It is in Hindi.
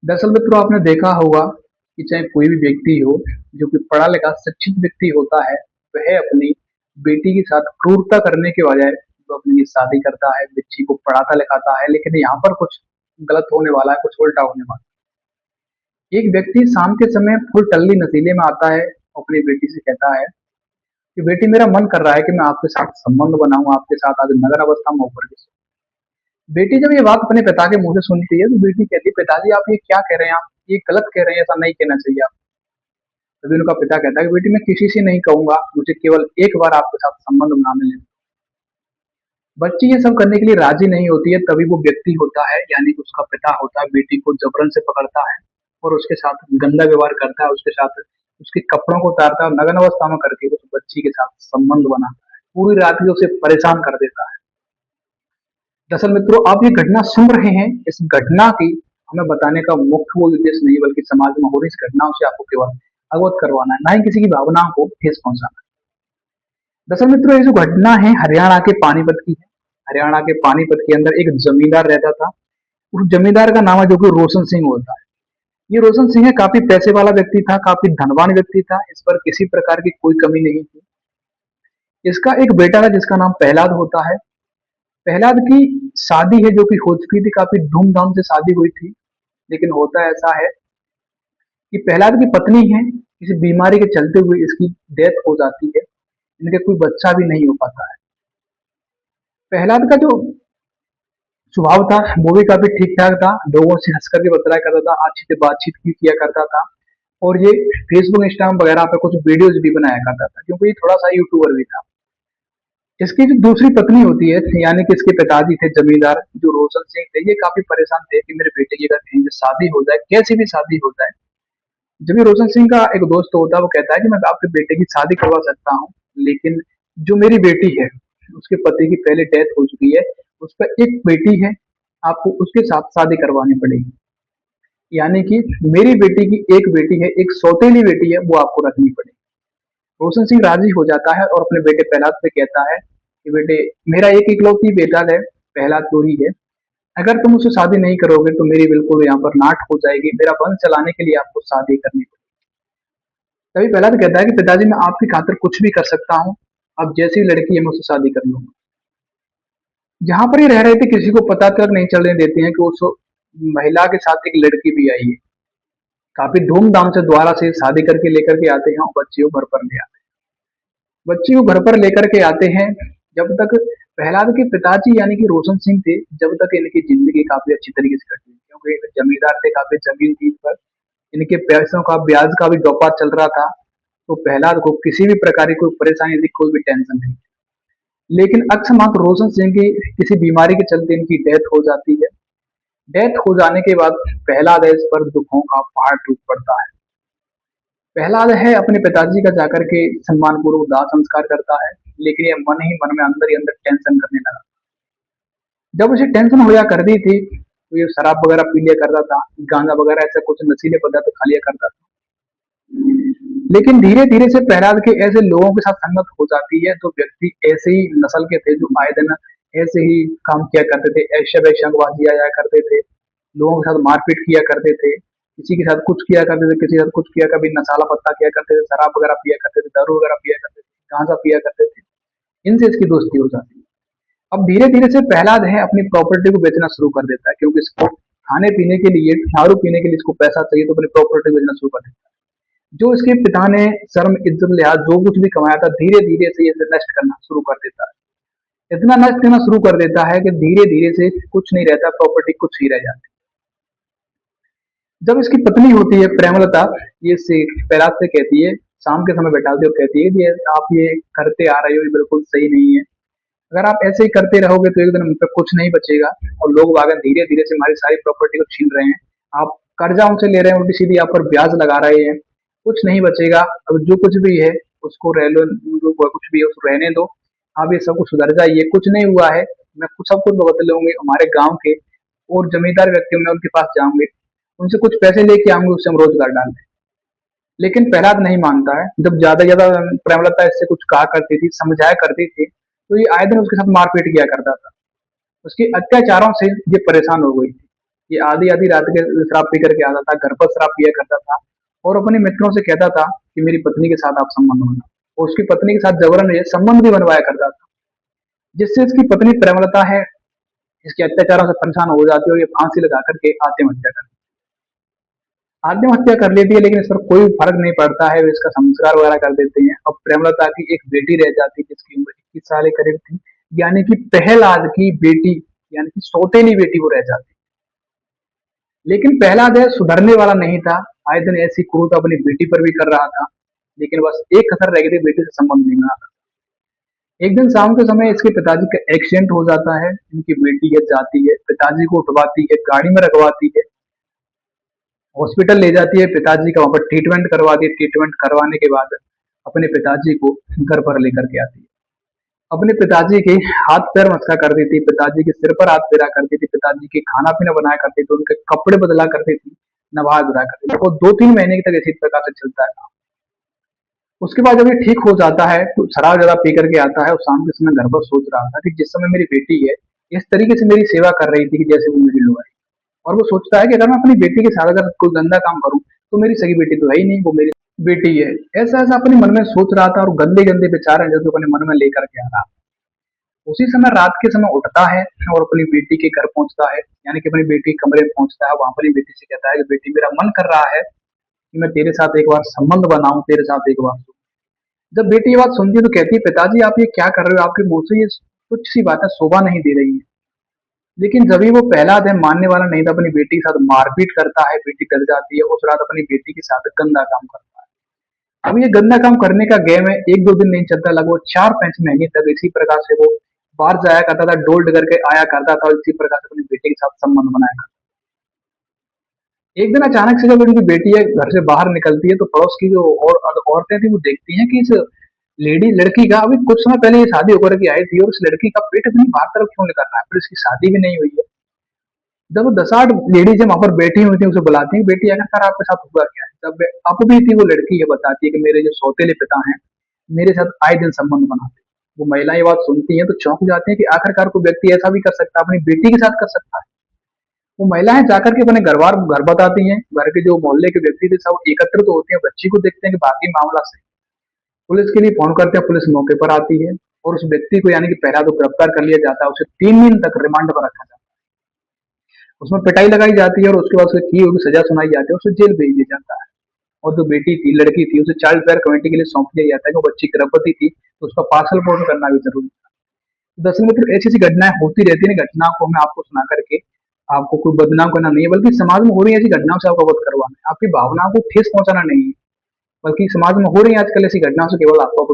दरअसल मित्रों आपने देखा होगा कि चाहे कोई भी व्यक्ति हो जो कि पढ़ा लिखा शिक्षित व्यक्ति होता है, वह अपनी बेटी के साथ क्रूरता करने के बजाय वो अपनी शादी करता है, बच्ची को पढ़ाता लिखाता है। लेकिन यहाँ पर कुछ गलत होने वाला है, कुछ उल्टा होने वाला है। एक व्यक्ति शाम के समय फुल टल्ली नशीले में आता है, अपनी बेटी से कहता है कि बेटी मेरा मन कर रहा है कि मैं आपके साथ संबंध बनाऊं, आपके साथ आज नगर अवस्था में होकर के बेटी जब ये बात अपने पिता के मुंह से सुनती है तो बेटी कहती है पिताजी आप ये क्या कह रहे हैं, आप ये गलत कह रहे हैं, ऐसा नहीं कहना चाहिए आप। तभी उनका पिता कहता है कि बेटी मैं किसी से नहीं कहूंगा, मुझे केवल एक बार आपके साथ संबंध बनाने लें। बच्ची ये सब करने के लिए राजी नहीं होती है, तभी वो व्यक्ति होता है यानी कि उसका पिता होता है, बेटी को जबरन से पकड़ता है और उसके साथ गंदा व्यवहार करता है, उसके साथ उसके कपड़ों को उतारता है, नग्न अवस्था में करके उस बच्ची के साथ संबंध बनाता है, पूरी रात भी उसे परेशान कर देता है। दरअसल मित्रों आप ये घटना सुन रहे हैं, इस घटना की हमें बताने का मुख्य वो उद्देश्य नहीं बल्कि समाज में हो रही इस घटनाओं से आपको केवल अवगत करवाना है, ना ही किसी की भावनाओं को ठेस पहुंचाना। दरअसल मित्रों ये जो घटना है हरियाणा के पानीपत की है। हरियाणा के पानीपत के अंदर एक जमींदार रहता था। उस जमींदार का नाम है जो कि रोशन सिंह होता है। ये रोशन सिंह है, काफी पैसे वाला व्यक्ति था, काफी धनवान व्यक्ति था, इस पर किसी प्रकार की कोई कमी नहीं थी। इसका एक बेटा था जिसका नाम प्रहलाद होता है। प्रहलाद की शादी है जो कि हो चुकी थी, काफी धूमधाम से शादी हुई थी। लेकिन होता ऐसा है कि प्रहलाद की पत्नी है, किसी बीमारी के चलते हुए इसकी डेथ हो जाती है, इनके कोई बच्चा भी नहीं हो पाता है। प्रहलाद का जो स्वभाव था वो भी काफी ठीक ठाक था, लोगों से हंस करके बतराया करता था, अच्छी से बातचीत भी किया करता था और ये फेसबुक इंस्टाग्राम वगैरह पे कुछ वीडियोज भी बनाया करता था क्योंकि ये थोड़ा सा यूट्यूबर भी था। इसकी जो दूसरी पत्नी होती है यानी कि इसके पिताजी थे जमींदार जो रोशन सिंह थे, ये काफी परेशान थे कि मेरे बेटे की अगर कहीं से शादी हो जाए, कैसी भी शादी हो जाए। जब ये रोशन सिंह का एक दोस्त होता है वो कहता है कि मैं आपके बेटे की शादी करवा सकता हूँ, लेकिन जो मेरी बेटी है उसके पति की पहले डेथ हो चुकी है, उस पर एक बेटी है, आपको उसके साथ शादी करवानी पड़ेगी। यानी कि मेरी बेटी की एक बेटी है, एक सौतेली बेटी है, वो आपको रखनी पड़ेगी। रोशन सिंह राजी हो जाता है और अपने बेटे प्रहलाद से कहता है कि बेटे मेरा एक इकलौती बेटा है, प्रहलाद तो ही है, अगर तुम उससे शादी नहीं करोगे तो मेरी बिल्कुल यहाँ पर नाट हो जाएगी, मेरा वंश चलाने के लिए आपको शादी करनी पड़ेगी। तभी प्रहलाद कहता है कि पिताजी मैं आपकी खातिर कुछ भी कर सकता हूँ, अब जैसी लड़की है मैं उससे शादी कर लूंगा। जहां पर ये रह रहे थे किसी को पता तक नहीं चलने देते हैं कि उस महिला के साथ एक लड़की भी आई है। काफी धूमधाम से द्वारा से शादी करके लेकर के आते हैं और बच्ची को घर पर ले आते हैं। बच्ची को घर पर लेकर के आते हैं। जब तक प्रहलाद के पिताजी यानी कि रोशन सिंह थे, जब तक इनकी जिंदगी काफी अच्छी तरीके से कटी क्योंकि जमींदार थे, काफी जमीन थी पर इनके पैसों का ब्याज का भी व्यापार चल रहा था, तो प्रहलाद को किसी भी प्रकार की कोई परेशानी थी, कोई भी टेंशन नहीं। लेकिन अक्षमात्र रोशन सिंह की किसी बीमारी के चलते इनकी डेथ हो जाती है। डेथ हो जाने के बाद प्रहलाद है इस पर दुखों का पहाड़ टूट पड़ता है। प्रहलाद है अपने पिताजी का जाकर के सम्मान पूर्वक दाह संस्कार करता है, लेकिन ये मन ही मन में अंदर ही अंदर टेंशन करने लगा। जब उसे टेंशन होया करती थी तो ये शराब वगैरह पी लिया करता था, गांजा वगैरह ऐसे कुछ नशीले पदार्थ खा लिया करता था। लेकिन धीरे धीरे से प्रहलाद के ऐसे लोगों के साथ संगत हो जाती है जो व्यक्ति ऐसे ही नस्ल के थे, जो आए दिन ऐसे ही काम किया करते थे, ऐसे वैश्यवादी आया करते थे, लोगों के साथ मारपीट किया करते थे, किसी के साथ कुछ किया करते थे, किसी के साथ कुछ किया, कभी नशाला पत्ता किया करते थे, शराब वगैरह पिया करते थे, दारू वगैरह पिया करते थे, गांजा पिया करते थे। इनसे इसकी दोस्ती हो जाती है। अब धीरे धीरे से प्रहलाद है अपनी प्रॉपर्टी को बेचना शुरू कर देता है क्योंकि इसको खाने पीने के लिए, दारू पीने के लिए इसको पैसा चाहिए, तो अपनी प्रॉपर्टी बेचना शुरू कर देता है। जो इसके पिता ने शर्म इज्जत लिहाज जो कुछ भी कमाया था धीरे धीरे से इसे नष्ट करना शुरू कर देता है। इतना नष्ट करना शुरू कर देता है कि धीरे धीरे से कुछ नहीं रहता, प्रॉपर्टी कुछ ही रह जाती। जब इसकी पत्नी होती है प्रेमलता, ये से प्रहलाद से कहती है, शाम के समय बैठाती है और कहती है कि आप ये करते आ रहे हो, ये बिल्कुल सही नहीं है, अगर आप ऐसे ही करते रहोगे तो एक दिन हम पे कुछ नहीं बचेगा और लोग वागन धीरे धीरे से हमारी सारी प्रॉपर्टी को छीन रहे हैं, आप कर्जा उनसे ले रहे हैं, उल्टी सीधी आप पर ब्याज लगा रहे हैं, कुछ नहीं बचेगा। अब जो कुछ भी है उसको रह लो, जो कुछ भी है उसको रहने दो, आप ये सब कुछ सुधर जाइए, कुछ नहीं हुआ है, मैं कुछ सब कुछ बदल लूंगी, हमारे गाँव के और जमींदार व्यक्ति मैं उनके पास जाऊंगे, उनसे कुछ पैसे लेके आऊंगे, उससे हम रोजगार डालें। लेकिन प्रहलाद नहीं मानता है। जब ज्यादा प्रेमलता इससे कुछ कहा करती थी, समझाया करती थी, तो ये आए दिन उसके साथ मारपीट किया करता था। उसके अत्याचारों से ये परेशान हो गई थी। ये आधी आधी रात के शराब पी करके आता था, घर पर शराब पिया करता था और अपने मित्रों से कहता था कि मेरी पत्नी के साथ आप संबंध बनाओ और उसकी पत्नी के साथ जबरन ये संबंध भी बनवाया करता था, जिससे इसकी पत्नी प्रेमलता है इसके अत्याचारों से परेशान हो जाती है और ये फांसी लगा करके आत्महत्या कर लेती है। लेकिन इस पर कोई फर्क नहीं पड़ता है, वे इसका संस्कार वगैरह कर देते हैं। अब प्रेमलता की एक बेटी रह जाती है जिसकी उम्र 21 साल के करीब थी, यानी कि प्रहलाद की बेटी, यानी कि सौतेली बेटी वो रह जाती है। लेकिन प्रहलाद है सुधरने वाला नहीं था, आए दिन ऐसी क्रूरता अपनी बेटी पर भी कर रहा था। लेकिन बस एक कसर रह गई थी, बेटी से संबंध नहीं बना। एक दिन शाम के समय इसके पिताजी का एक्सीडेंट हो जाता है, इनकी बेटी है जाती है, पिताजी को उठवाती है, गाड़ी में रखवाती है, हॉस्पिटल ले जाती है, पिताजी का वहां पर ट्रीटमेंट करवाती है। ट्रीटमेंट करवाने के बाद अपने पिताजी को घर पर लेकर के आती है। अपने पिताजी के हाथ पैर मसका करती थी, पिताजी के सिर पर हाथ फेरा करती थी, पिताजी के खाना पीना बनाया करती थी, उनके कपड़े बदला करती थी, नवा धुला करती थी। और 2-3 महीने तक इसी प्रकार से चलता है। उसके बाद जब ये ठीक हो जाता है तो शराब ज्यादा पी करके आता है और शाम के समय घर पर सोच रहा था कि जिस समय मेरी बेटी है इस तरीके से मेरी सेवा कर रही थी कि जैसे वो मेरी लोहाई, और वो सोचता है कि अगर मैं अपनी बेटी के साथ अगर कोई गंदा काम करूं तो मेरी सगी बेटी तो है ही नहीं, वो मेरी बेटी है। ऐसा ऐसा अपने मन में सोच रहा था और गंदे गंदे विचार हैं जो कि अपने मन में लेकर के आ रहा। उसी समय रात के समय उठता है और अपनी बेटी के घर पहुंचता है, यानी कि अपनी बेटी के कमरे में पहुंचता है। वहां पर ही बेटी से कहता है कि बेटी मेरा मन कर रहा है कि मैं तेरे साथ एक बार संबंध बनाऊं, तेरे साथ एक बार। जब बेटी ये बात सुनती है तो कहती है पिताजी आप ये क्या कर रहे हो, आपके मुंह से ये कुछ सी बातें शोभा नहीं दे रही है। लेकिन जब भी वो पहला दिन मानने वाला नहीं था, अपनी बेटी के साथ मारपीट करता है, बेटी डर जाती है, उस रात अपनी बेटी के साथ गंदा काम करता है। अब ये गंदा काम करने का गेम है, 1-2 दिन नहीं चलता, लगभग 4-5 महीने तक इसी प्रकार से वो बाहर जाया करता था, डोल्ड करके आया करता था और इसी प्रकार से अपनी बेटी के साथ संबंध बनाया करता था। एक दिन अचानक से जब उनकी बेटी है घर से बाहर निकलती है तो पड़ोस की जो और औरतें थी वो देखती हैं कि इस लेडी लड़की का अभी कुछ समय पहले ये शादी होकर के आई थी और उस लड़की का पेट इतनी बाहर तरफ क्यों निकल रहा है, फिर इसकी शादी भी नहीं हुई है। जब वो 10-8 लेडीज वहां पर बैठी हुई थी उसे बुलाती है, बेटी आखिरकार आपके साथ हुआ क्या है। जब अब भी थी वो लड़की ये बताती है कि मेरे जो सौतेले पिता हैं मेरे साथ आए दिन संबंध बनाते हैं। वो महिलाएं ये बात सुनती हैं तो चौंक जाती है कि आखिरकार कोई व्यक्ति ऐसा भी कर सकता है, अपनी बेटी के साथ कर सकता है। वो महिलाएं जाकर के अपने घर बताती हैं, घर के जो मोहल्ले के व्यक्ति थे सब एकत्रित होते हैं, बच्ची को देखते हैं कि बाकी मामला सही। पुलिस के लिए फोन करते हैं, पुलिस मौके पर आती है और उस व्यक्ति को यानी कि पहला तो गिरफ्तार कर लिया जाता है, उसे 3 दिन तक रिमांड पर रखा जाता है, उसमें पिटाई लगाई जाती है और उसके बाद उसे की होगी सजा सुनाई जाती है, उसे जेल भेज दिया जाता है। और जो बेटी थी लड़की थी उसे चाइल्ड वेयर कमेटी के लिए सौंप दिया जाता है कि वो बच्ची गर्भवती थी तो उसका पार्सल पोर्ट करना भी जरूरी था। तो दरअसल मित्र ऐसी ऐसी घटनाएं होती रहती है, घटनाओं को हमें आपको सुना करके आपको कोई बदनाम करना नहीं है, बल्कि समाज में हो रही ऐसी घटनाओं से आपको अवगत करवाना है, आपकी भावनाओं को ठेस पहुंचाना नहीं है, बल्कि समाज में हो रही है आजकल ऐसी घटनाओं से केवल आपको